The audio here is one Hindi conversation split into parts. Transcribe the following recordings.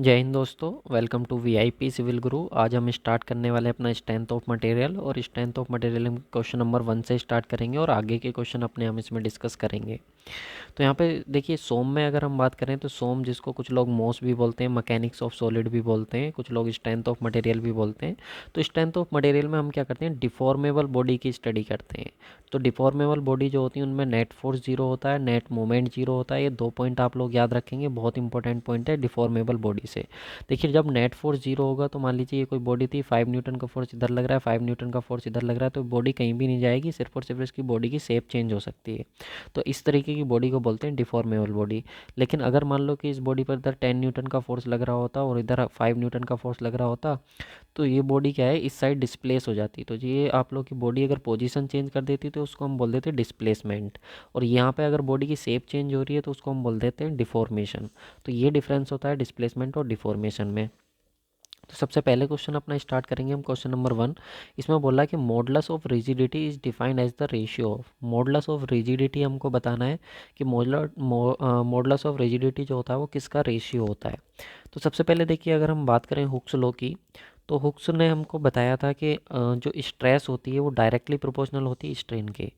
जय हिंद दोस्तों, वेलकम टू वीआईपी सिविल गुरु। आज हम स्टार्ट करने वाले हैं अपना स्ट्रेंथ ऑफ मटेरियल, और स्ट्रेंथ ऑफ मटेरियल हम क्वेश्चन नंबर 1 से स्टार्ट करेंगे और आगे के क्वेश्चन अपने हम इसमें डिस्कस करेंगे। तो यहाँ पे देखिए, सोम में अगर हम बात करें तो सोम, जिसको कुछ लोग मोस भी बोलते हैं, मैकेनिक्स ऑफ सॉलिड भी बोलते हैं, कुछ लोग स्ट्रेंथ ऑफ मटेरियल भी बोलते हैं। तो स्ट्रेंथ ऑफ मटेरियल में हम क्या करते हैं, डिफॉर्मेबल बॉडी की स्टडी करते हैं। तो डिफॉर्मेबल बॉडी जो होती है उनमें नेट फोर्स जीरो होता है, नेट मोमेंट जीरो होता है। ये दो पॉइंट आप लोग याद रखेंगे, बहुत इंपॉर्टेंट पॉइंट है डिफॉर्मेबल बॉडी से। देखिए, जब नेट फोर्स जीरो होगा तो मान लीजिए ये कोई बॉडी थी, 5 न्यूटन का फोर्स इधर लग रहा है, 5 न्यूटन का फोर्स इधर लग रहा है, तो बॉडी कहीं भी नहीं जाएगी, सिर्फ और सिर्फ इसकी बॉडी की शेप चेंज हो सकती है। तो इस तरीके की बॉडी को बोलते हैं डिफॉर्मेबल बॉडी। लेकिन अगर मान लो कि इस बॉडी पर इधर 10 न्यूटन का फोर्स लग रहा होता और इधर 5 न्यूटन का फोर्स लग रहा होता, तो ये बॉडी क्या है, इस साइड डिस्प्लेस हो जाती। तो ये आप लोग की बॉडी अगर पोजीशन चेंज कर देती तो उसको हम बोल देते हैं डिस्प्लेसमेंट। और यहाँ पे अगर बॉडी की शेप चेंज हो रही है तो उसको हम बोल देते हैं डिफॉर्मेशन। तो ये डिफरेंस होता है डिस्प्लेसमेंट और डिफॉर्मेशन में। तो सबसे पहले क्वेश्चन अपना स्टार्ट करेंगे हम, क्वेश्चन नंबर 1। इसमें बोला कि modulus of rigidity is defined as the ratio of. Modulus of rigidity हमको बताना है कि मॉडुलस ऑफ रिजिडिटी जो होता है वो किसका रेशियो होता है। तो सबसे पहले देखिए, अगर हम बात करें हुक्स लॉ की, तो हुक्स ने हमको बताया था कि जो स्ट्रेस होती है वो डायरेक्टली प्रोपोर्शनल होती है स्ट्रेन के।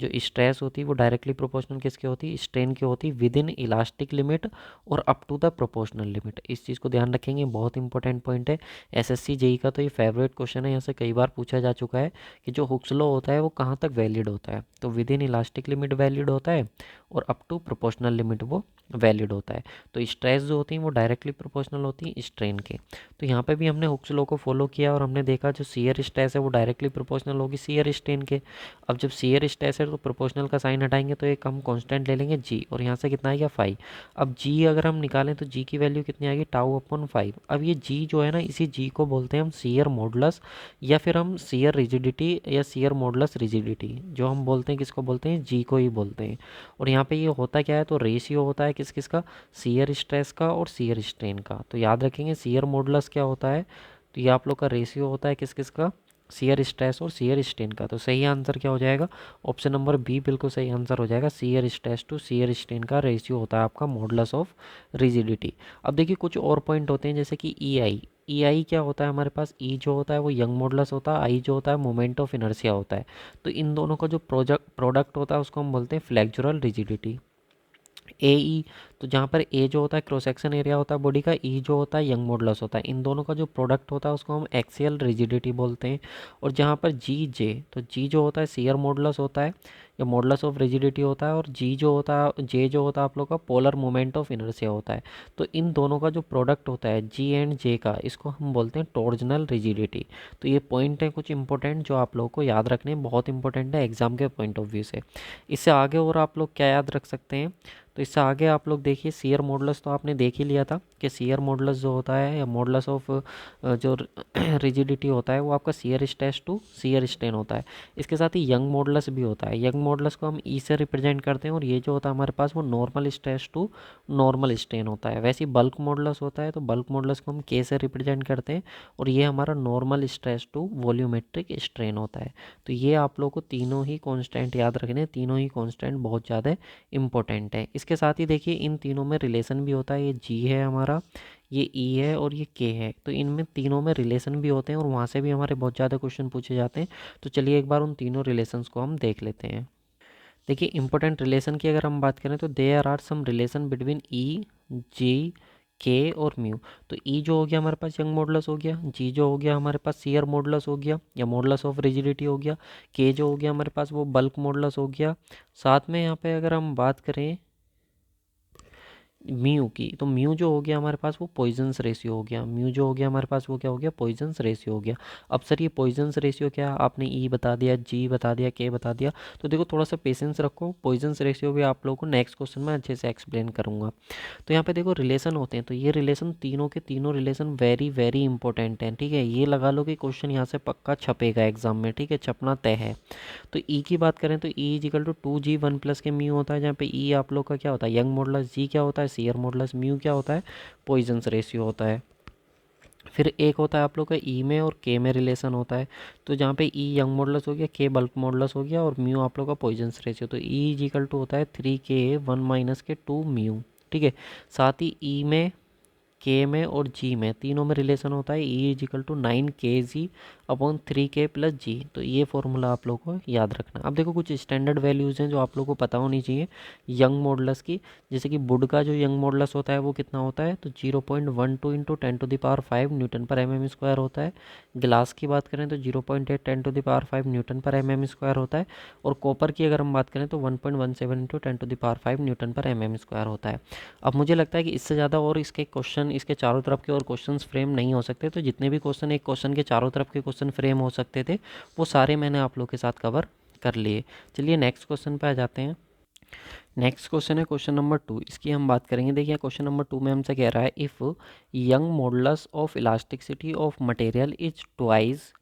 जो स्ट्रेस होती है वो डायरेक्टली प्रोपोर्शनल किसके होती है, स्ट्रेन की होती है, विद इन इलास्टिक लिमिट और up to the proportional limit. इस चीज़ को ध्यान रखेंगे, बहुत इंपॉर्टेंट पॉइंट है। एसएससी जेई का तो ये फेवरेट क्वेश्चन है, यहाँ से कई बार पूछा जा चुका है कि जो हुक्स लॉ होता है वो कहाँ तक वैलिड होता है। तो with in elastic limit valid होता है और अप टू प्रोपोर्शनल लिमिट वो वैलिड होता है। तो स्ट्रेस जो होती हैं वो डायरेक्टली प्रोपोर्शनल होती हैं स्ट्रेन के। तो यहाँ पे भी हमने हुक्स लॉ को फॉलो किया और हमने देखा जो शियर स्ट्रेस है वो डायरेक्टली प्रोपोर्शनल होगी शियर स्ट्रेन के। अब जब शियर स्ट्रेस है तो प्रोपोर्शनल का साइन हटाएंगे तो एक हम कांस्टेंट ले लेंगे जी, और यहाँ से कितना आएगा 5। अब जी अगर हम निकालें तो जी की वैल्यू कितनी आएगी, टाउ अपॉन 5। अब ये जी जो है ना, इसी जी को बोलते हैं हम शियर मॉडुलस, या फिर हम शियर रिजिडिटी या शियर मॉडुलस रिजिडिटी, जो हम बोलते हैं किसको बोलते हैं, जी को ही बोलते हैं। और यहाँ पे ये होता क्या है, तो रेशियो होता है किस किस का, शियर स्ट्रेस का और शियर स्ट्रेन का। तो याद रखेंगे शियर मॉडुलस क्या होता है, तो ये आप लोग का रेशियो होता है किस किस का, शियर स्ट्रेस और शियर स्ट्रेन का। तो सही आंसर क्या हो जाएगा, ऑप्शन नंबर बी बिल्कुल सही आंसर हो जाएगा। Shear stress to shear strain का रेशियो होता है आपका मॉडुलस ऑफ रिजिडिटी। अब देखिए, कुछ और पॉइंट होते हैं जैसे कि ई आई। ई आई क्या होता है हमारे पास, ई जो होता है वो यंग मॉडुलस होता है, आई जो होता है मोमेंट ऑफ इनर्शिया होता है। तो इन दोनों का जो प्रोडक्ट होता है उसको हम बोलते हैं फ्लेक्सुरल रिजिडिटी। ए ई, तो जहाँ पर ए जो होता है क्रॉस सेक्शन एरिया होता है बॉडी का, ई जो होता है यंग मॉडुलस होता है, इन दोनों का जो प्रोडक्ट होता है उसको हम एक्सियल रिजिडिटी बोलते हैं। और जहाँ पर जी जे, तो जी जो होता है शियर मॉडुलस होता है या मॉडुलस ऑफ रिजिडिटी होता है, और जी जो होता है, जे जो होता है आप लोग का पोलर मोमेंट ऑफ इनर्शिया होता है। तो इन दोनों का जो प्रोडक्ट होता है जी एंड जे का, इसको हम बोलते हैं टॉर्जनल रिजिडिटी। तो ये पॉइंट है कुछ इंपॉर्टेंट जो आप लोगों को याद रखने हैं, बहुत इंपॉर्टेंट है एग्जाम के पॉइंट ऑफ व्यू से। इससे आगे और आप लोग क्या याद रख सकते हैं, तो इससे आगे आप लोग देखिए, शियर मॉडुलस तो आपने देख ही लिया था कि शियर मॉडुलस जो होता है या मॉडुलस ऑफ जो रिजिडिटी होता है वो आपका shear stress to shear strain होता है। इसके साथ ही यंग मॉडुलस भी होता है। यंग मॉडुलस को हम ई से रिप्रेजेंट करते हैं, और ये जो होता है हमारे पास वो normal stress to normal strain होता है। वैसे ही बल्क मॉडुलस होता है, तो बल्क मॉडुलस को हम के से रिप्रेजेंट करते हैं, और ये हमारा normal stress to volumetric strain होता है। तो ये आप लोग को तीनों ही कॉन्स्टेंट याद रखने हैं, तीनों ही कॉन्स्टेंट बहुत ज़्यादा इंपॉर्टेंट है। इसके साथ ही देखिए, इन तीनों में रिलेशन भी होता है। ये जी है हमारा, ये ई है और ये के है, तो इनमें तीनों में रिलेशन भी होते हैं, और वहाँ से भी हमारे बहुत ज़्यादा क्वेश्चन पूछे जाते हैं। तो चलिए एक बार उन तीनों रिलेशंस को हम देख लेते हैं। देखिए, इंपॉर्टेंट रिलेशन की अगर हम बात करें तो there are some relation between E, G, K और म्यू। तो ई जो हो गया हमारे पास यंग मॉडुलस हो गया, जी जो हो गया हमारे पास शियर मॉडुलस हो गया या मॉडुलस ऑफ रिजिडिटी हो गया, के जो हो गया हमारे पास वो बल्क मॉडुलस हो गया। साथ में यहाँ पे अगर हम बात करें म्यू की, तो म्यू जो हो गया हमारे पास वो पॉइजन्स रेशियो हो गया। म्यू जो हो गया हमारे पास वो क्या हो गया, पॉइजन्स रेशियो हो गया। अब सर ये पॉइजन्स रेशियो क्या, आपने ई बता दिया, जी बता दिया, के बता दिया, तो देखो थोड़ा सा पेशेंस रखो, पॉइजन्स रेशियो भी आप लोगों को नेक्स्ट क्वेश्चन में अच्छे से एक्सप्लेन करूँगा। तो यहाँ पे देखो रिलेशन होते हैं, तो ये रिलेशन तीनों के तीनों रिलेशन वेरी वेरी इंपॉर्टेंट हैं, ठीक है। ये लगा लो कि क्वेश्चन यहाँ से पक्का छपेगा एग्जाम में, ठीक है, छपना तय है। तो ई की बात करें तो ई इजिकल टू 2G 1 प्लस के म्यू होता है, जहाँ पे ई आप लोग का क्या होता है, यंग मॉडुलस, जी क्या होता है, शियर मॉडुलस, म्यू क्या होता है, पॉइजन्स रेशियो होता है। फिर एक होता है आप लोग का ई में और के में रिलेशन होता है, तो जहाँ पे ई यंग मॉडुलस हो गया, के बल्क मॉडुलस हो गया, और म्यू आप लोग का पॉइजन्स रेशियो। तो ई इजिकल टू होता है 3K 1 - के 2 म्यू, ठीक है। साथ ही ई में के में और जी में, तीनों में रिलेशन होता है E is equal to 9kg/3k+g। तो ये फॉर्मूला आप लोगों को याद रखना। अब देखो कुछ स्टैंडर्ड वैल्यूज़ हैं जो आप लोगों को पता होनी चाहिए यंग मॉडुलस की। जैसे कि वुड का जो यंग मॉडुलस होता है वो कितना होता है, तो 0.12 इंटू 10⁵ Nm/mm² होता है। गिलास की बात करें तो 0.8 10⁵ Nm/mm² होता है। और कॉपर की अगर हम बात करें तो 1.17 इंटू 10⁵ Nm/mm² होता है। अब मुझे लगता है कि इससे ज़्यादा और इसके क्वेश्चन, इसके चारों तरफ के और क्वेश्चंस फ्रेम नहीं हो सकते। तो जितने भी क्वेश्चन एक क्वेश्चन के चारों तरफ के क्वेश्चन फ्रेम हो सकते थे वो सारे मैंने आप लोग के साथ कवर कर लिए। चलिए नेक्स्ट क्वेश्चन पे आ जाते हैं। नेक्स्ट क्वेश्चन है क्वेश्चन नंबर 2। इसकी हम बात करेंगे। देखिए क्वेश्चन नंबर 2 में हमसे कह रहा है if Young modulus of elasticity of material is twice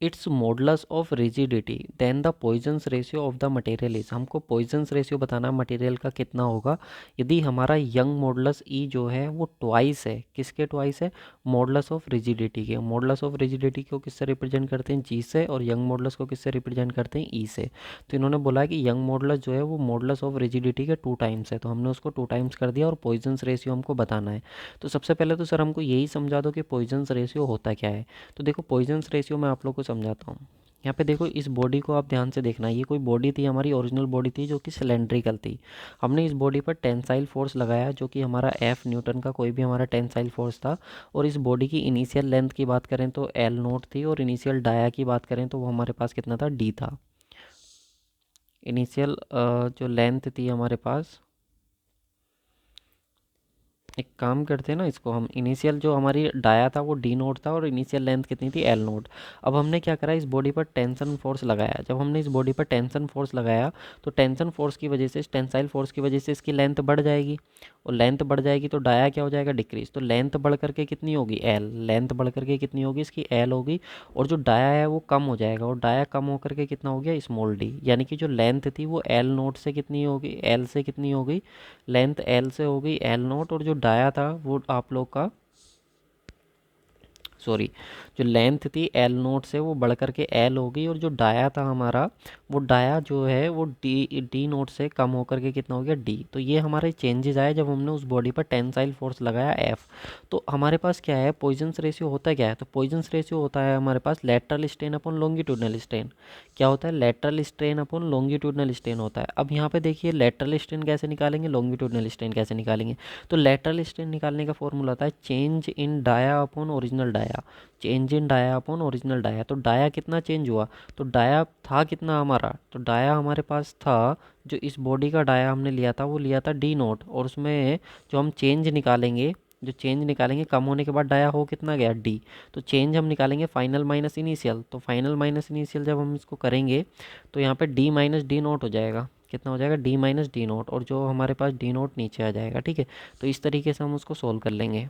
its modulus of rigidity then the Poisson's ratio of the material is. हमको पॉइजन्स रेशियो बताना मटेरियल का कितना होगा यदि हमारा यंग मॉडुलस ई जो है वो ट्वाइस है। किसके ट्वाइस है, मॉडुलस ऑफ रिजिडिटी के। मॉडुलस ऑफ रिजिडिटी को किससे रिप्रेजेंट करते हैं, जी से, और यंग मॉडुलस को किससे रिप्रेजेंट करते हैं, ई से। तो इन्होंने बोला है कि यंग मॉडुलस जो है वो मॉडुलस ऑफ रिजिडिटी के 2 टाइम्स है, तो हमने उसको 2 टाइम्स कर दिया और पॉइजन्स रेशियो हमको बताना है। तो सबसे पहले तो सर हमको यही समझा दो कि पॉइजन्स रेशियो होता क्या है। तो देखो पॉइजन्स रेशियो मैं आप लोग को समझाता हूँ। यहाँ पे देखो इस बॉडी को आप ध्यान से देखना। ये कोई बॉडी थी, हमारी ओरिजिनल बॉडी थी जो कि सिलेंड्रिकल थी। हमने इस बॉडी पर टेंसाइल फोर्स लगाया जो कि हमारा F न्यूटन का कोई भी हमारा टेंसाइल फोर्स था। और इस बॉडी की इनिशियल लेंथ की बात करें तो L0 थी, और इनिशियल डाया की बात करें तो वो हमारे पास कितना था, D था। इनिशियल जो लेंथ थी हमारे पास, एक काम करते हैं ना इसको हम, इनिशियल जो हमारी डाया था वो D0 था और इनिशियल लेंथ कितनी थी, L0। अब हमने क्या करा, इस बॉडी पर टेंशन फोर्स लगाया। जब हमने इस बॉडी पर टेंशन फोर्स लगाया तो टेंशन फोर्स की वजह से, टेंसाइल फोर्स की वजह से इसकी लेंथ बढ़ जाएगी, और लेंथ बढ़ जाएगी तो डाया क्या हो जाएगा, डिक्रीज। तो लेंथ बढ़ करके कितनी होगी, L। लेंथ बढ़ करके कितनी होगी, इसकी L होगी। और जो डाया है वो कम हो जाएगा, और डाया कम होकर के कितना हो गया, स्मॉल d। यानी कि जो लेंथ थी वो L0 से कितनी होगी, L से कितनी हो गई, लेंथ L से हो गई L0। और जो डाया था वो आप लोग का, सॉरी, जो लेंथ थी L0 से वो बढ़ करके L हो गई। और जो डाया था हमारा, वो डाया जो है वो D0 से कम होकर के कितना हो गया, D। तो ये हमारे चेंजेस आए जब हमने उस बॉडी पर टेंसाइल फोर्स लगाया F। तो हमारे पास क्या है, पॉइजन्स रेशियो होता क्या है, तो पॉइजन्स रेशियो होता है हमारे पास lateral strain upon longitudinal strain. क्या होता है, lateral strain upon longitudinal strain होता है। अब यहाँ पे देखिए लेटरल स्ट्रेन कैसे निकालेंगे, लॉन्गिट्यूडनल स्ट्रेन कैसे निकालेंगे। तो लेटरल स्ट्रेन निकालने का फॉर्मूला होता है change in dia upon original dia. Change in dia upon original dia. तो डाया कितना चेंज हुआ, तो डाया था कितना हमारा, तो डाया हमारे पास था, जो इस बॉडी का डाया हमने लिया था वो लिया था D0। और उसमें जो हम चेंज निकालेंगे, जो चेंज निकालेंगे कम होने के बाद डाया हो कितना गया, D। तो चेंज हम निकालेंगे फाइनल माइनस इनिशियल। तो फाइनल माइनस इनिशियल जब हम इसको करेंगे तो यहाँ पे D माइनस D0 हो जाएगा। कितना हो जाएगा, D माइनस D0। और जो हमारे पास D0 नीचे आ जाएगा। ठीक है, तो इस तरीके से हम उसको सोल्व कर लेंगे।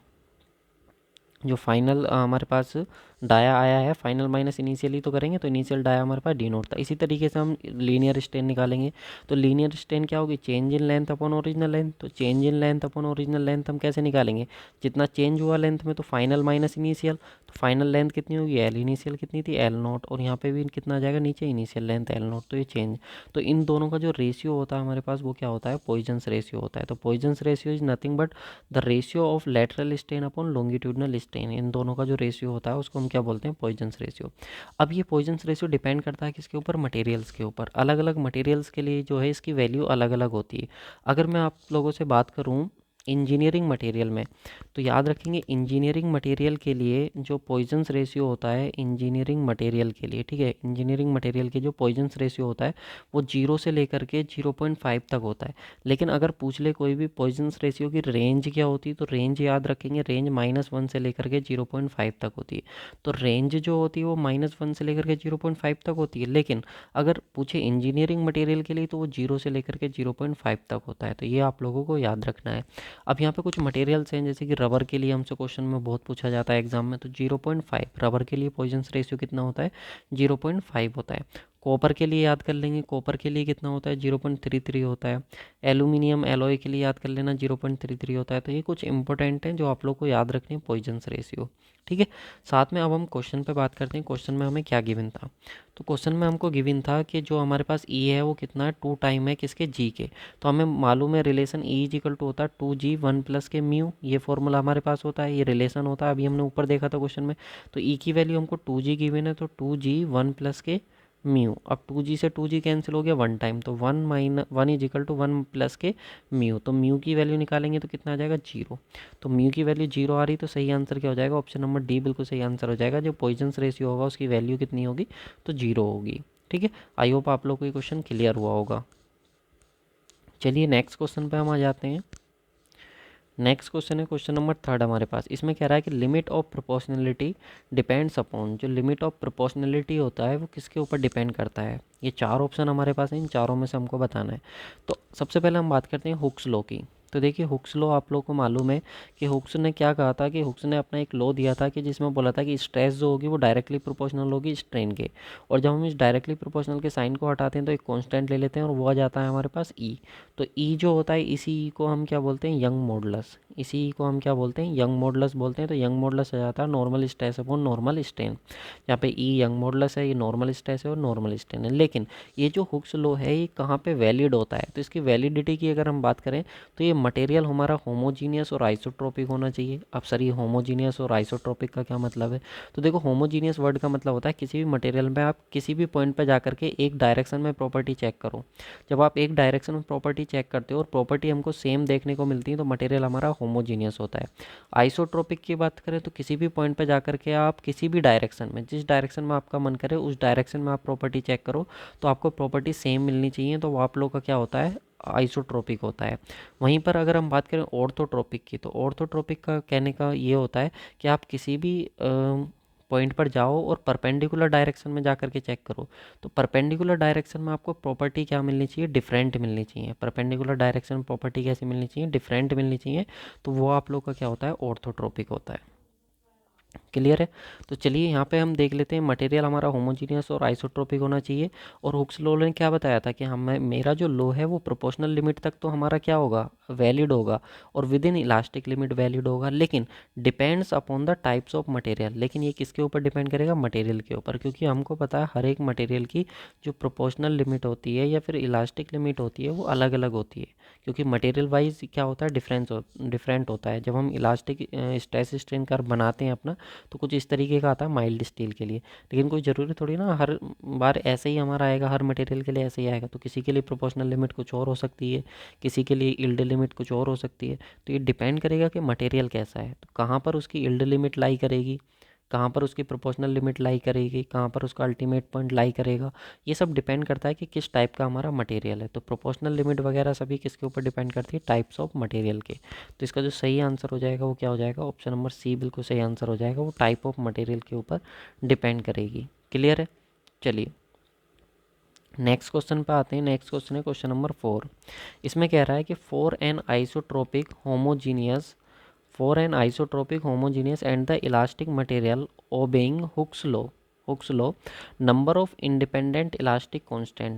जो फाइनल हमारे पास डाया आया है, फाइनल माइनस इनिशियली तो करेंगे तो इनिशियल डाया हमारे पास D0 था। इसी तरीके से हम लीनियर स्ट्रेन निकालेंगे। तो लीनियर स्ट्रेन क्या होगी, change in length upon original length. तो change in length upon original length हम कैसे निकालेंगे, जितना चेंज हुआ लेंथ में तो फाइनल माइनस इनिशियल। तो फाइनल लेंथ कितनी होगी, L। इनिशियल कितनी थी, L0। और यहाँ पे भी कितना आ जाएगा नीचे, इनिशियल लेंथ L0। तो ये चेंज, तो इन दोनों का जो रेशियो होता है हमारे पास वो क्या होता है, पॉइजन्स रेशियो होता है। तो Poisson's ratio is nothing but the ratio of lateral strain upon longitudinal strain. इन दोनों का जो रेशियो होता है उसको हम क्या बोलते हैं, पॉइजन्स रेशियो। अब ये पॉइजन्स रेशियो डिपेंड करता है किसके ऊपर, मटेरियल्स के ऊपर। अलग अलग मटेरियल्स के लिए जो है इसकी वैल्यू अलग अलग होती है। अगर मैं आप लोगों से बात करूं इंजीनियरिंग मटेरियल में, तो याद रखेंगे इंजीनियरिंग मटेरियल के लिए जो पॉइजन्स रेशियो होता है, इंजीनियरिंग मटेरियल के लिए, ठीक है, इंजीनियरिंग मटेरियल के जो पॉइजन्स रेशियो होता है वो 0 से लेकर के 0.5 तक होता है। लेकिन अगर पूछ ले कोई भी पॉइजन्स रेशियो की रेंज क्या होती है, तो रेंज याद रखेंगे, रेंज -1 से लेकर के 0.5 तक होती है। तो रेंज जो होती है वो -1 से लेकर के 0.5 तक होती है। लेकिन अगर पूछे इंजीनियरिंग मटेरियल के लिए तो वो 0 से लेकर के 0.5 तक होता है। तो ये आप लोगों को याद रखना है। अब यहाँ पे कुछ मटेरियल्स हैं, जैसे कि रबर के लिए हमसे क्वेश्चन में बहुत पूछा जाता है एग्जाम में, तो 0.5 रबर के लिए पॉइजन्स रेशियो कितना होता है, 0.5 होता है। कॉपर के लिए याद कर लेंगे, कॉपर के लिए कितना होता है 0.33 होता है। एल्यूमिनियम एलॉय के लिए याद कर लेना 0.33 होता है। तो ये कुछ इंपॉर्टेंट हैं जो आप लोग को याद रखने हैं, पॉइजन्स रेशियो। ठीक है, साथ में अब हम क्वेश्चन पे बात करते हैं। क्वेश्चन में हमें क्या गिवन था, तो क्वेश्चन में हमको गिवन था कि जो हमारे पास ई है वो कितना है 2 टाइम है किसके जी के। तो हमें मालूम है relation E is equal to होता है 2g 1 प्लस के म्यू, ये फॉर्मूला हमारे पास होता है, ये रिलेशन होता है, अभी हमने ऊपर देखा था क्वेश्चन में। तो ई की वैल्यू हमको 2g गिवन है, तो 2g 1 प्लस के म्यू। अब 2g से 2g कैंसिल हो गया 1 टाइम, तो 1 इज इक्वल टू 1 प्लस के म्यू। तो म्यू की वैल्यू निकालेंगे तो कितना आ जाएगा 0। तो म्यू की वैल्यू 0 आ रही, तो सही आंसर क्या हो जाएगा, ऑप्शन नंबर डी बिल्कुल सही आंसर हो जाएगा। जो पॉइजन्स रेशियो होगा उसकी वैल्यू कितनी होगी, तो 0 होगी। ठीक है, आई होप आप लोग को ये क्वेश्चन क्लियर हुआ होगा। चलिए नेक्स्ट क्वेश्चन पे हम आ जाते हैं। नेक्स्ट क्वेश्चन है क्वेश्चन नंबर 3 हमारे पास। इसमें कह रहा है कि limit of proportionality depends upon, जो लिमिट ऑफ प्रोपोर्शनलिटी होता है वो किसके ऊपर डिपेंड करता है। ये 4 ऑप्शन हमारे पास हैं, इन चारों में से हमको बताना है। तो सबसे पहले हम बात करते हैं हुक्स लॉ की। तो देखिए हुक्स लॉ आप लोगों को मालूम है कि हुक्स ने क्या कहा था, कि हुक्स ने अपना एक लॉ दिया था कि जिसमें बोला था कि स्ट्रेस जो होगी वो डायरेक्टली प्रोपोर्शनल होगी स्ट्रेन के। और जब हम इस डायरेक्टली प्रोपोर्शनल के साइन को हटाते हैं तो एक कांस्टेंट ले लेते हैं और वो आ जाता है हमारे पास ई। तो ई जो होता है, इसी को हम क्या बोलते हैं, यंग मॉडुलस। इसी को हम क्या बोलते हैं, यंग मॉडुलस बोलते हैं। तो यंग मॉडुलस आ जाता है normal stress upon normal strain. यहाँ पे ई यंग मॉडुलस है, ये नॉर्मल स्ट्रेस है और नॉर्मल स्ट्रेन है। लेकिन ये जो हुक्स लॉ है ये कहाँ पे वैलिड होता है, तो इसकी वैलिडिटी की अगर हम बात करें तो ये मटेरियल हमारा होमोजीनियस और आइसोट्रोपिक होना चाहिए। अब सर ये होमोजीनियस और आइसोट्रोपिक का क्या मतलब है, तो देखो होमोजीनियस वर्ड का मतलब होता है किसी भी मटेरियल में आप किसी भी पॉइंट पर जा करके एक डायरेक्शन में प्रॉपर्टी चेक करो। जब आप एक डायरेक्शन में प्रॉपर्टी चेक करते हो और प्रॉपर्टी हमको सेम देखने को मिलती है तो मटेरियल हमारा होमोजीनियस होता है। आइसोट्रोपिक की बात करें तो किसी भी पॉइंट पर जा करके आप किसी भी डायरेक्शन में, जिस डायरेक्शन में आपका मन करे उस डायरेक्शन में आप प्रॉपर्टी चेक करो तो आपको प्रॉपर्टी सेम मिलनी चाहिए, तो वो आप लोग का क्या होता है, आइसोट्रोपिक होता है। वहीं पर अगर हम बात करें ऑर्थोट्रोपिक की, तो ऑर्थोट्रोपिक का कहने का ये होता है कि आप किसी भी पॉइंट पर जाओ और परपेंडिकुलर डायरेक्शन में जा करके चेक करो। तो परपेंडिकुलर डायरेक्शन में आपको प्रॉपर्टी क्या मिलनी चाहिए, डिफरेंट मिलनी चाहिए। परपेंडिकुलर डायरेक्शन में प्रॉपर्टी कैसी मिलनी चाहिए, डिफरेंट मिलनी चाहिए। तो वो आप लोग का क्या होता है, ऑर्थोट्रोपिक होता है। क्लियर है। तो चलिए यहाँ पे हम देख लेते हैं, मटेरियल हमारा होमोजीनियस और आइसोट्रोपिक होना चाहिए। और हुक्स लॉ ने क्या बताया था कि हम मेरा जो लॉ है वो प्रोपोर्शनल लिमिट तक तो हमारा क्या होगा, वैलिड होगा, और with in elastic limit valid होगा, लेकिन depends upon the types of material. लेकिन ये किसके ऊपर डिपेंड करेगा, मटेरियल के ऊपर, क्योंकि हमको पता है हर एक मटेरियल की जो प्रोपोर्शनल लिमिट होती है या फिर इलास्टिक लिमिट होती है वो अलग अलग होती है। क्योंकि मटेरियल वाइज क्या होता है, डिफरेंट होता है। जब हम इलास्टिक स्ट्रेस स्ट्रेन कर्व बनाते हैं अपना, तो कुछ इस तरीके का आता है माइल्ड स्टील के लिए। लेकिन कोई ज़रूरी थोड़ी ना हर बार ऐसे ही हमारा आएगा, हर मटेरियल के लिए ऐसे ही आएगा। तो किसी के लिए प्रोपोर्शनल लिमिट कुछ और हो सकती है, किसी के लिए यील्ड लिमिट कुछ और हो सकती है। तो ये डिपेंड करेगा कि मटेरियल कैसा है, तो कहाँ पर उसकी यील्ड लिमिट लाई करेगी, कहाँ पर उसकी प्रोपोर्शनल लिमिट लाई करेगी, कहाँ पर उसका अल्टीमेट पॉइंट लाई करेगा। ये सब डिपेंड करता है कि किस टाइप का हमारा मटेरियल है। तो प्रोपोर्शनल लिमिट वगैरह सभी किसके ऊपर डिपेंड करती है, टाइप्स ऑफ मटेरियल के। तो इसका जो सही आंसर हो जाएगा वो क्या हो जाएगा, ऑप्शन नंबर सी बिल्कुल सही आंसर हो जाएगा। वो टाइप ऑफ मटेरियल के ऊपर डिपेंड करेगी। क्लियर है। चलिए नेक्स्ट क्वेश्चन पे आते हैं। नेक्स्ट क्वेश्चन है क्वेश्चन नंबर 4। इसमें कह रहा है कि for an isotropic homogeneous and the elastic material obeying Hooke's law, number of independent elastic constant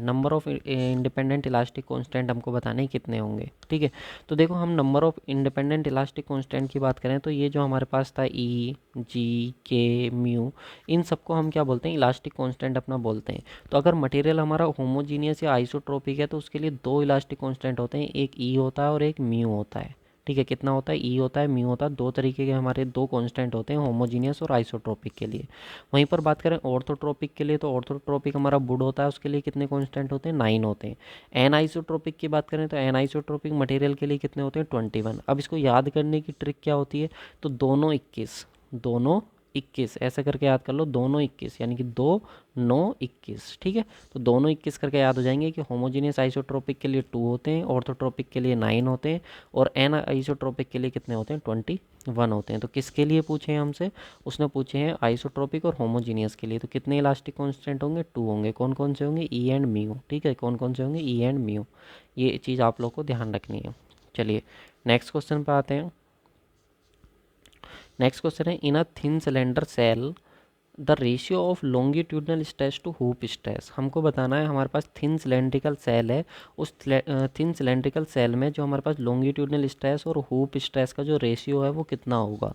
हमको बताने हैं कितने होंगे। ठीक है, तो देखो हम number of independent elastic constant की बात करें तो ये जो हमारे पास था ई जी के म्यू, इन सबको हम क्या बोलते हैं, इलास्टिक कांस्टेंट अपना बोलते हैं। तो अगर मटेरियल हमारा होमोजीनियस या आइसोट्रोपिक है तो उसके लिए 2 इलास्टिक कांस्टेंट होते हैं, एक ई होता है और एक म्यू होता है। ठीक है, कितना होता है, ई होता है म्यू होता है। 2 तरीके के हमारे 2 कांस्टेंट होते हैं होमोजीनियस और आइसोट्रोपिक के लिए। वहीं पर बात करें ऑर्थोट्रोपिक के लिए, तो ऑर्थोट्रोपिक हमारा वुड होता है, उसके लिए कितने कांस्टेंट होते हैं, 9 होते हैं। एन आइसोट्रोपिक की बात करें तो एन आइसोट्रोपिक मटेरियल के लिए कितने होते हैं, 21। अब इसको याद करने की ट्रिक क्या होती है, तो दोनों 21 ऐसा करके याद कर लो, दोनों 21 यानी कि 2 9 21। ठीक है, तो दोनों 21 करके याद हो जाएंगे कि होमोजीनियस आइसोट्रोपिक के लिए 2 होते हैं, ऑर्थोट्रोपिक के लिए 9 होते हैं, और एन आइसोट्रोपिक के लिए कितने होते हैं, 21 होते हैं। तो किसके लिए पूछे हैं हमसे, उसने पूछे हैं आइसोट्रोपिक और होमोजीनियस के लिए। तो कितने इलास्टिक कांस्टेंट होंगे, 2 होंगे। कौन कौन से होंगे, ई एंड म्यू। ठीक है, कौन कौन से होंगे, ई एंड म्यू। ये चीज़ आप लोग को ध्यान रखनी है। चलिए नेक्स्ट क्वेश्चन पर आते हैं। नेक्स्ट क्वेश्चन है, in a thin cylinder shell the ratio of longitudinal stress to hoop stress. हमको बताना है हमारे पास थिन सिलेंड्रिकल सेल है, उस थिन सिलेंड्रिकल सेल में जो हमारे पास लॉन्गिट्यूडनल स्ट्रेस और हुप स्ट्रेस का जो रेशियो है वो कितना होगा।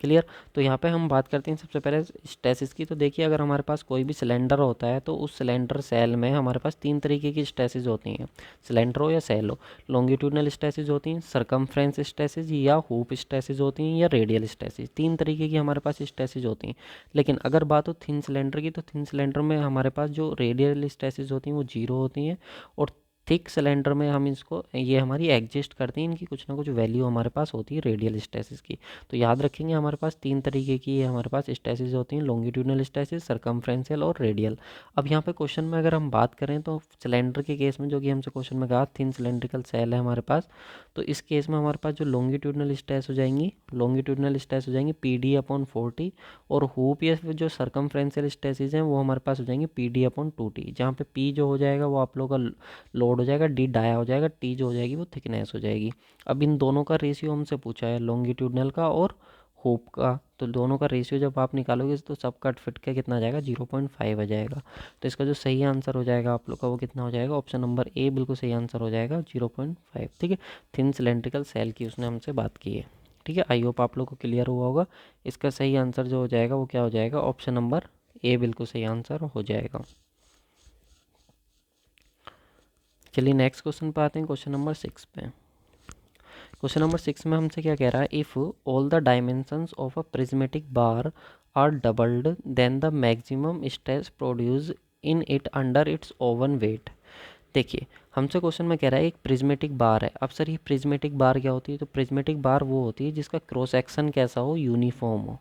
क्लियर। तो यहाँ पे हम बात करते हैं सबसे पहले स्ट्रेसिस की। तो देखिए अगर हमारे पास कोई भी सिलेंडर होता है तो उस सिलेंडर सेल में हमारे पास तीन तरीके की स्ट्रेसिस होती हैं, सिलेंडर हो या सेल हो। लॉन्गिट्यूडनल स्ट्रेसिस होती हैं, सरकमफ्रेंस स्ट्रेसिस या हुप स्ट्रेसिस होती हैं, या रेडियल स्ट्रेसिस। तीन तरीके की हमारे पास स्ट्रेसिस होती हैं। लेकिन अगर बात हो थिन सिलेंडर की, तो थिन सिलेंडर में हमारे पास जो रेडियल स्ट्रेसिस होती हैं वो जीरो होती हैं, और थिक सिलेंडर में हम इसको ये हमारी एग्जिस्ट करती हैं, इनकी कुछ ना कुछ वैल्यू हमारे पास होती है रेडियल स्ट्रेसिस की। तो याद रखेंगे हमारे पास तीन तरीके की हमारे पास स्ट्रेसिस होती हैं, लॉन्गिट्यूडनल स्ट्रेसिस, सरकमफ्रेंशियल और रेडियल। अब यहाँ पे क्वेश्चन में अगर हम बात करें तो सिलेंडर के केस में, जो कि हमसे क्वेश्चन में कहा थिन सिलेंड्रिकल सेल है हमारे पास, तो इस केस में हमारे पास जो लॉन्गिट्यूडनल स्ट्रेस हो जाएंगी, लॉन्गिट्यूडनल स्ट्रेस हो जाएंगी PD/40, और हुप या जो सरकमफ्रेंशियल स्ट्रेसिस हैं वो हमारे पास हो जाएंगे PD/2T, जहाँ पे P जो हो जाएगा वो आप लोगों का लोड हो जाएगा, D डाया हो जाएगा, T जो हो जाएगी वो थिकनेस हो जाएगी। अब इन दोनों का रेशियो हमसे पूछा है, लॉन्गिट्यूडनल का और होप का, तो दोनों का रेशियो जब आप निकालोगे तो सब कट फिट का कितना आ जाएगा, 0.5 आ जाएगा। तो इसका जो सही आंसर हो जाएगा आप लोग का वो कितना हो जाएगा, ऑप्शन नंबर ए बिल्कुल सही आंसर हो जाएगा, 0.5। ठीक है, थिन सिलेंड्रिकल सेल की उसने हमसे बात की है। ठीक है, आई होप आप लोग को क्लियर हुआ होगा। इसका सही आंसर जो हो जाएगा वो क्या हो जाएगा, ऑप्शन नंबर ए बिल्कुल सही आंसर हो जाएगा। चलिए नेक्स्ट क्वेश्चन पे आते हैं, क्वेश्चन नंबर 6 पे। क्वेश्चन नंबर 6 में हमसे क्या कह रहा है, if all the dimensions of a prismatic bar are doubled then the maximum stress produce in it under its own weight. देखिए हमसे क्वेश्चन में कह रहा है एक प्रिज्मेटिक बार है। अब सर ये प्रिज्मेटिक बार क्या होती है, तो प्रिज्मेटिक बार वो होती है जिसका क्रॉस सेक्शन कैसा हो, यूनिफॉर्म हो।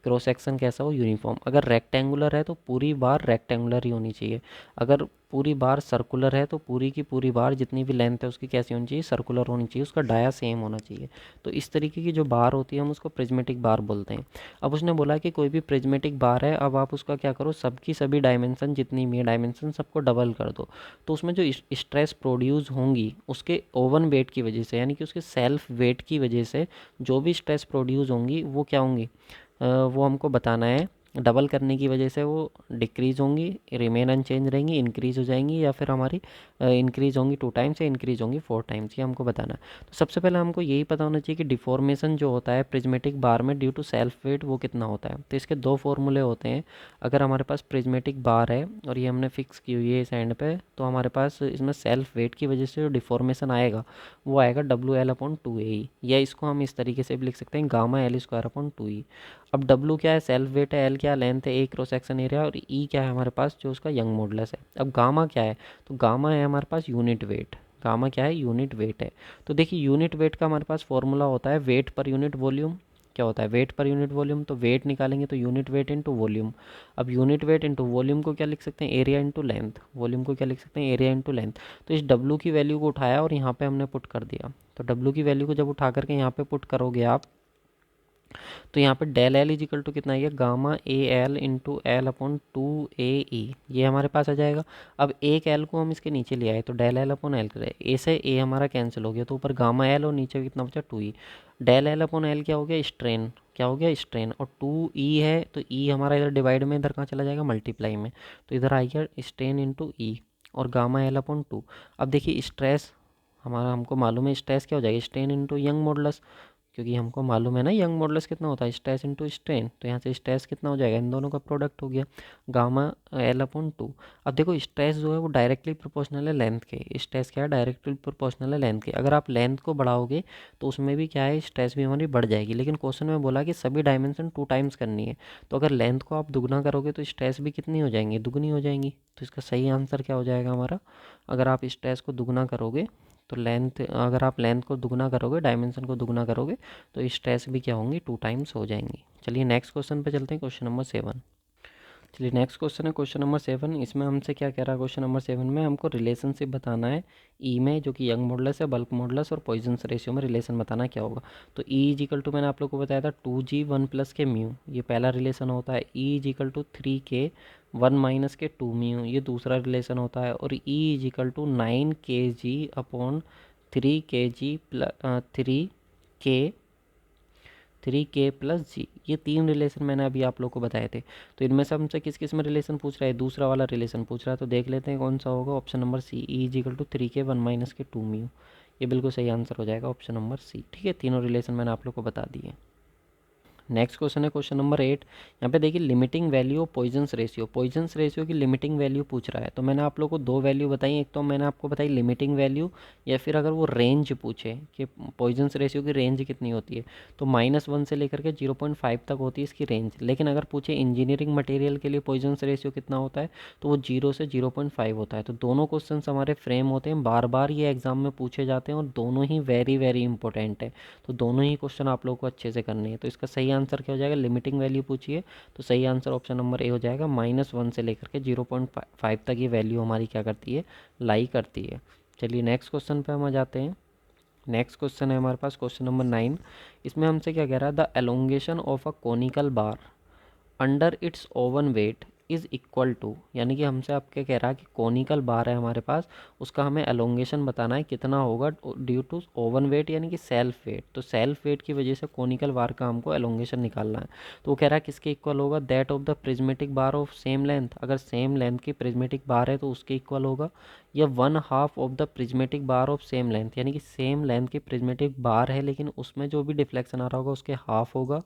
क्रॉस सेक्शन कैसा हो, यूनिफॉर्म। अगर रेक्टेंगुलर है तो पूरी बार रेक्टेंगुलर ही होनी चाहिए। अगर पूरी बार सर्कुलर है तो पूरी की पूरी बार जितनी भी लेंथ है उसकी कैसी होनी चाहिए, सर्कुलर होनी चाहिए, उसका डाया सेम होना चाहिए। तो इस तरीके की जो बार होती है हम उसको प्रिज्मेटिक बार बोलते हैं। अब उसने बोला कि कोई भी प्रिज्मेटिक बार है, अब आप उसका क्या करो, सबकी सभी डायमेंशन जितनी भी डायमेंशन सबको डबल कर दो। तो उसमें जो स्ट्रेस प्रोड्यूस होंगी उसके ओवन वेट की वजह से, यानी कि उसके सेल्फ वेट की वजह से जो भी स्ट्रेस प्रोड्यूस होंगी वो क्या होंगी, वो हमको बताना है। डबल करने की वजह से वो डिक्रीज़ होंगी, रिमेन अनचेंज रहेंगी, इंक्रीज़ हो जाएंगी, या फिर हमारी इंक्रीज़ होंगी 2 टाइम्स या इंक्रीज़ होंगी 4 टाइम्स, ये हमको बताना है। तो सबसे पहले हमको यही पता होना चाहिए कि डिफॉर्मेशन जो होता है प्रिज्मेटिक बार में ड्यू टू सेल्फ वेट वो कितना होता है। तो इसके दो फॉर्मूले होते हैं। अगर हमारे पास प्रिज्मेटिक बार है और ये हमने फिक्स की हुई है इस एंड पे, तो हमारे पास इसमें सेल्फ वेट की वजह से जो डिफॉर्मेशन आएगा वो आएगा WL/2AE, या इसको हम इस तरीके से भी लिख सकते हैं Γ L²/2E। अब W क्या है, सेल्फ वेट है, L क्या लेंथ है, A क्रॉस सेक्शन एरिया, और E क्या है हमारे पास जो उसका यंग मॉडुलस है। अब गामा क्या है, तो गामा है हमारे पास यूनिट वेट। गामा क्या है, यूनिट वेट है। तो देखिए यूनिट वेट का हमारे पास फॉर्मूला होता है वेट पर यूनिट वॉल्यूम। क्या होता है, वेट पर यूनिट वॉल्यूम। तो वेट निकालेंगे तो यूनिट वेट इंटू वॉल्यूम। अब यूनिट वेट इंटू वॉल्यूम को क्या लिख सकते हैं, एरिया इंटू लेंथ। वॉल्यूम को क्या लिख सकते हैं, एरिया इंटू लेंथ। तो इस W की वैल्यू को उठाया और यहाँ पे हमने पुट कर दिया। तो W की वैल्यू को जब उठा करके यहाँ पे पुट करोगे आप, तो यहाँ पे डेल एल इजिकल टू कितना है, Γ/L/L/2AE, ये हमारे पास आ जाएगा। अब एक एल को हम इसके नीचे ले आए तो डेल L/L करे, ए से ए हमारा कैंसिल हो गया, तो ऊपर गामा एल और नीचे कितना बचा 2E। डेल L/L क्या हो गया, स्ट्रेन। क्या हो गया, स्ट्रेन। और 2E है तो E हमारा इधर डिवाइड में, इधर कहाँ चला जाएगा, मल्टीप्लाई में। तो इधर आ गया स्ट्रेन इंटू E और गामा L/2। अब देखिए स्ट्रेस हमारा, हमको मालूम है स्ट्रेस क्या हो जाएगा, स्ट्रेन इंटू यंग मॉडुलस, क्योंकि हमको मालूम है ना यंग मॉडुलस कितना होता है, स्ट्रेस इंटू स्ट्रेन। तो यहाँ से स्ट्रेस कितना हो जाएगा, इन दोनों का प्रोडक्ट हो गया Γ/L/2। अब देखो स्ट्रेस जो है वो डायरेक्टली प्रोपोर्शनल है लेंथ के। स्ट्रेस क्या है, डायरेक्टली प्रोपोर्शनल है लेंथ के। अगर आप लेंथ को बढ़ाओगे तो उसमें भी क्या है, स्ट्रेस भी हमारी बढ़ जाएगी। लेकिन क्वेश्चन में बोला कि सभी डायमेंशन 2 टाइम्स करनी है, तो अगर लेंथ को आप दुगना करोगे तो स्ट्रेस भी कितनी हो जाएंगी, दुगनी हो जाएंगी। तो इसका सही आंसर क्या हो जाएगा हमारा, अगर आप स्ट्रेस को दुगना करोगे तो लेंथ, अगर आप लेंथ को दुगना करोगे, डायमेंशन को दुगना करोगे, तो स्ट्रेस भी क्या होंगी, 2 टाइम्स हो जाएंगी। चलिए नेक्स्ट क्वेश्चन पे चलते हैं, क्वेश्चन नंबर 7। चलिए नेक्स्ट क्वेश्चन है क्वेश्चन नंबर 7। इसमें हमसे क्या कह रहा है, क्वेश्चन नंबर 7 में हमको रिलेशनशिप बताना है ई में, जो कि यंग मॉडुलस है, बल्क मॉडुलस और पॉइजन्स रेशियो में रिलेशन बताना क्या होगा। तो ई इजिकल टू मैंने आप लोग को बताया था 2G 1+K μ, ये पहला रिलेशन होता है। ई इजिकल टू 3K 1-K 2 μ, ये दूसरा रिलेशन होता है। और E is equal to 9Kg/3 Kg 3K 3K plus G, ये 3 रिलेशन मैंने अभी आप लोग को बताए थे। तो इनमें से हमसे किस किस में रिलेशन पूछ रहा है, दूसरा वाला रिलेशन पूछ रहा है, तो देख लेते हैं कौन सा होगा। Option number C, E is equal to 3K 1 minus K 2 mu, ये बिल्कुल सही आंसर हो जाएगा ऑप्शन नंबर सी। ठीक है, तीनों रिलेशन मैंने आप लोग को बता दिए। नेक्स्ट क्वेश्चन है क्वेश्चन नंबर 8। यहाँ पे देखिए limiting value of Poisson's ratio, Poisson's ratio की लिमिटिंग वैल्यू पूछ रहा है। तो मैंने आप लोग को दो वैल्यू बताई, एक तो मैंने आपको बताई लिमिटिंग वैल्यू, या फिर अगर वो रेंज पूछे कि पॉइजन्स रेशियो की रेंज कितनी होती है, तो -1 से लेकर के 0.5 तक होती है इसकी रेंज। लेकिन अगर पूछे इंजीनियरिंग मटेरियल के लिए पॉइजन्स रेशियो कितना होता है, तो वो 0 से 0.5 होता है। तो दोनों क्वेश्चन हमारे फ्रेम होते हैं, बार बार ये एग्जाम में पूछे जाते हैं और दोनों ही वेरी वेरी इंपॉर्टेंट है। तो दोनों ही क्वेश्चन आप लोग को अच्छे से करने हैं। तो इसका सही आंसर क्या हो जाएगा, लिमिटिंग वैल्यू पूछिए तो सही आंसर ऑप्शन नंबर ए हो जाएगा। -1 से लेकर के 0.5 तक ये वैल्यू हमारी क्या करती है, लाई करती है। चलिए नेक्स्ट क्वेश्चन पे हम आ जाते हैं। नेक्स्ट क्वेश्चन है हमारे पास क्वेश्चन नंबर 9। इसमें हमसे क्या कह रहा है, the elongation of a conical bar under its own weight is equal to, यानी कि हमसे आपके कह रहा है कि कोनिकल बार है हमारे पास, उसका हमें एलोंगेशन बताना है कितना होगा ड्यू टू ओवन वेट यानी कि सेल्फ वेट। तो सेल्फ वेट की वजह से कोनिकल बार का हमको एलोंगेशन निकालना है। तो वो कह रहा है किसके इक्वल होगा, that of the prismatic bar of same length, अगर सेम लेंथ की प्रिज्मेटिक बार है तो उसके इक्वल होगा, या 1/2 of the prismatic bar of same length, यानी कि सेम लेंथ की प्रिज्मेटिक बार है लेकिन उसमें जो भी डिफ्लेक्शन आ रहा होगा उसके हाफ होगा,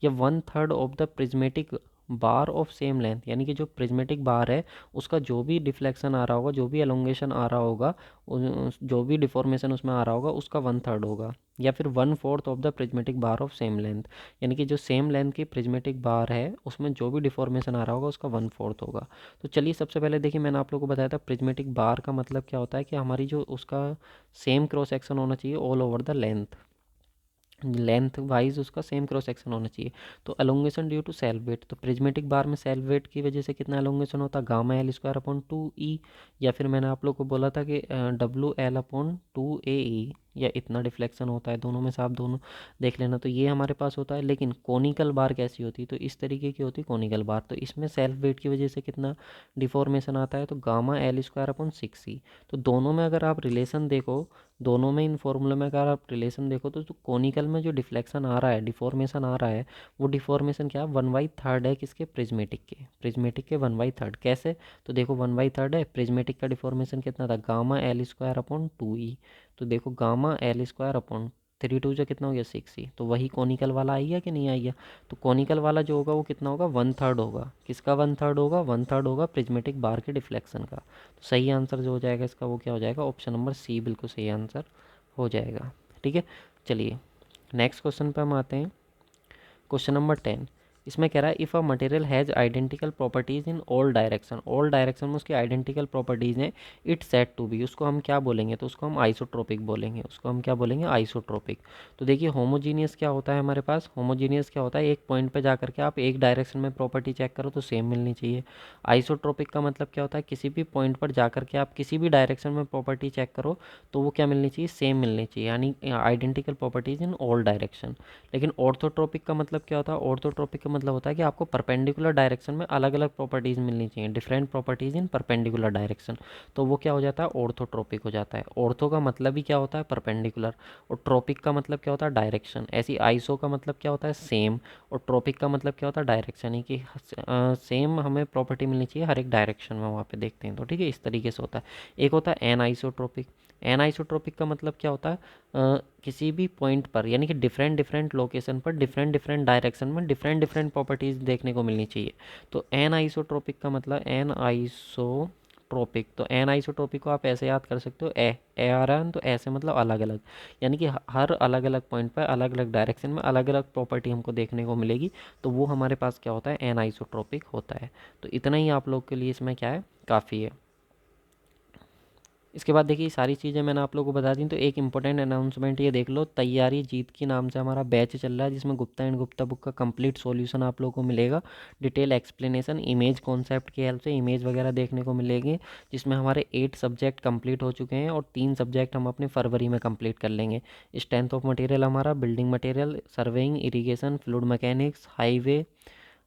या 1/3 of the prismatic bar of same length, यानी कि जो प्रिज्मेटिक बार है उसका जो भी डिफ्लेक्शन आ रहा होगा, जो भी एलोंगेशन आ रहा होगा, जो भी डिफॉर्मेशन उसमें आ रहा होगा उसका 1/3 होगा, या फिर 1/4 of the prismatic bar of same length, यानी कि जो सेम लेंथ की प्रिज्मेटिक बार है उसमें जो भी डिफॉर्मेशन आ रहा होगा उसका 1/4 होगा। तो चलिए सबसे पहले देखिए, मैंने आप लोगों को बताया था प्रिज्मेटिक बार का मतलब क्या होता है कि हमारी जो उसका सेम क्रॉस सेक्शन होना चाहिए all over the lengthwise उसका सेम क्रॉस सेक्शन होना चाहिए। तो elongation due to self weight, तो प्रिज्मेटिक बार में सेल्फ वेट की वजह से कितना एलोंगेशन होता है, गामा एल स्क्वायर अपॉन 2 ई, या फिर मैंने आप लोग को बोला था कि WL अपॉन 2 AE, या इतना डिफ्लेक्शन होता है। दोनों में से आप दोनों देख लेना। तो ये हमारे पास होता है। लेकिन कोनिकल बार कैसी होती है, तो इस तरीके की होती है कोनिकल बार। तो इसमें सेल्फ वेट की वजह से कितना डिफॉर्मेशन आता है, तो gamma L square upon 6E। तो दोनों में अगर आप रिलेशन देखो, दोनों में इन फॉर्मूले में अगर आप रिलेशन देखो, तो कोनिकल में जो डिफ्लेक्शन आ रहा है, डिफॉर्मेशन आ रहा है, वो डिफॉर्मेशन क्या है, 1/3 है किसके, प्रिज्मेटिक के 1/3 कैसे। तो देखो 1/3 है, प्रिज्मेटिक का डिफॉर्मेशन कितना था, gamma L square upon 2E। तो देखो गामा एल स्क्वायर अपॉन 3 2 से कितना हो गया 6E, तो वही कोनिकल वाला आई है कि नहीं आई है। तो कोनिकल वाला जो होगा वो कितना होगा, 1/3 होगा। किसका 1/3 होगा, 1/3 होगा प्रिज्मेटिक बार के डिफ्लेक्शन का। तो सही आंसर जो हो जाएगा इसका वो क्या हो जाएगा, ऑप्शन नंबर सी बिल्कुल सही आंसर हो जाएगा। ठीक है, चलिए नेक्स्ट क्वेश्चन पे हम आते हैं। Question number 10। इसमें कह रहा है if a material has identical properties in all direction, all direction में उसकी आइडेंटिकल प्रॉपर्टीज़ हैं, इट सेट टू बी, उसको हम क्या बोलेंगे, तो उसको हम आइसोट्रोपिक बोलेंगे। उसको हम क्या बोलेंगे, आइसोट्रोपिक। तो देखिए होमोजीनियस क्या होता है हमारे पास, होमोजीनियस क्या होता है, एक पॉइंट पे जा करके आप एक डायरेक्शन में प्रॉपर्टी चेक करो तो सेम मिलनी चाहिए। आइसोट्रोपिक का मतलब क्या होता है, किसी भी पॉइंट पर जा करके आप किसी भी डायरेक्शन में प्रॉपर्टी चेक करो तो वो क्या मिलनी चाहिए, सेम मिलनी चाहिए, यानी identical properties in all direction. लेकिन ऑर्थोट्रोपिक का मतलब क्या होता है, ऑर्थोट्रोपिक का मतलब होता है कि आपको परपेंडिकुलर डायरेक्शन में अलग अलग प्रॉपर्टीज़ मिलनी चाहिए, डिफरेंट प्रॉपर्टीज़ इन परपेंडिकुलर डायरेक्शन। तो वो क्या हो जाता है, ऑर्थोट्रोपिक हो जाता है। ऑर्थो का मतलब ही क्या होता है, परपेंडिकुलर, और ट्रोपिक का मतलब क्या होता है, डायरेक्शन। ऐसी आइसो का मतलब क्या होता है, सेम, और ट्रोपिक का मतलब क्या होता है, डायरेक्शन, यानी कि सेम हमें प्रॉपर्टी मिलनी चाहिए हर एक डायरेक्शन में, वहाँ पे देखते हैं। तो ठीक है, इस तरीके से होता है। एक होता है एन आइसोट्रोपिक। एन आइसोट्रोपिक का मतलब क्या होता है, किसी भी पॉइंट पर, यानी कि डिफरेंट डिफरेंट लोकेशन पर डिफरेंट डिफरेंट डायरेक्शन में डिफरेंट डिफरेंट प्रॉपर्टीज़ देखने को मिलनी चाहिए। तो एन आइसोट्रोपिक का मतलब एन आइसोट्रोपिक, तो एन आइसोट्रोपिक को आप ऐसे याद कर सकते हो, ए आ रहा है तो ऐसे मतलब अलग अलग, यानी कि हर अलग अलग पॉइंट पर अलग अलग डायरेक्शन में अलग अलग प्रॉपर्टी हमको देखने को मिलेगी। तो वो हमारे पास क्या होता है, एन आइसोट्रोपिक होता है। तो इतना ही आप लोग के लिए इसमें क्या है, काफ़ी है। इसके बाद देखिए सारी चीज़ें मैंने आप लोगों को बता दी। तो एक इंपॉर्टेंट अनाउंसमेंट ये देख लो, तैयारी जीत की नाम से हमारा बैच चल रहा है, जिसमें गुप्ता एंड गुप्ता बुक का कंप्लीट सॉल्यूशन आप लोगों को मिलेगा, डिटेल एक्सप्लेनेशन, इमेज कॉन्सेप्ट की हेल्प से इमेज वगैरह देखने को मिलेगी, जिसमें हमारे 8 सब्जेक्ट कंप्लीट हो चुके हैं और 3 सब्जेक्ट हम अपने फरवरी में कंप्लीट कर लेंगे। स्ट्रेंथ ऑफ मटेरियल हमारा building material, surveying, irrigation, fluid mechanics, highway,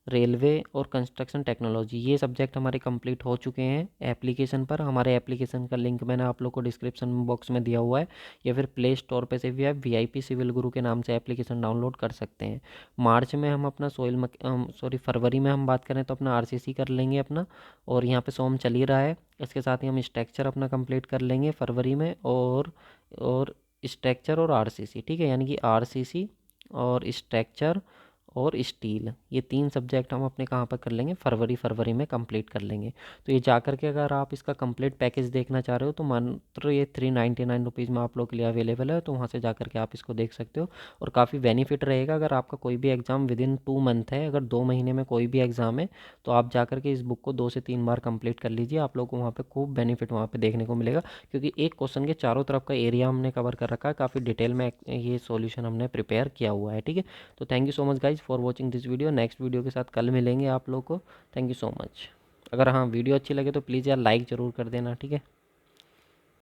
railway और कंस्ट्रक्शन टेक्नोलॉजी, ये सब्जेक्ट हमारे कंप्लीट हो चुके हैं एप्लीकेशन पर। हमारे एप्लीकेशन का लिंक मैंने आप लोग को डिस्क्रिप्शन बॉक्स में दिया हुआ है, या फिर प्ले स्टोर पे से भी आप वीआईपी सिविल गुरु के नाम से एप्लीकेशन डाउनलोड कर सकते हैं। मार्च में हम अपना फरवरी में हम बात करें तो अपना आरसीसी कर लेंगे अपना, और यहाँ पे सोम चल ही रहा है। इसके साथ ही हम स्ट्रक्चर अपना कंप्लीट कर लेंगे फरवरी में, और स्ट्रक्चर और आरसीसी, ठीक है, यानी कि आरसीसी और स्ट्रक्चर और स्टील, ये 3 सब्जेक्ट हम अपने कहाँ पर कर लेंगे, फरवरी में कंप्लीट कर लेंगे। तो ये जा कर के अगर आप इसका कंप्लीट पैकेज देखना चाह रहे हो तो मात्र ये 399 रुपीज़ में आप लोग के लिए अवेलेबल है, तो वहाँ से जा कर के आप इसको देख सकते हो। और काफ़ी बेनिफिट रहेगा अगर आपका कोई भी एग्ज़ाम विदिन 2 मंथ है, अगर 2 महीने में कोई भी एग्ज़ाम है, तो आप जा कर के इस बुक को 2 से 3 बार कंप्लीट कर लीजिए। आप लोग को वहाँ पे खूब बेनिफिट वहाँ पे देखने को मिलेगा, क्योंकि एक क्वेश्चन के चारों तरफ का एरिया हमने कवर कर रखा है, काफ़ी डिटेल में ये सॉल्यूशन हमने प्रिपेयर किया हुआ है, ठीक है। तो thank you so much guys for watching this video. Next video के साथ कल मिलेंगे आप लोग को। Thank you so much. अगर हाँ वीडियो अच्छी लगे तो प्लीज़ यार लाइक ज़रूर कर देना, ठीक है।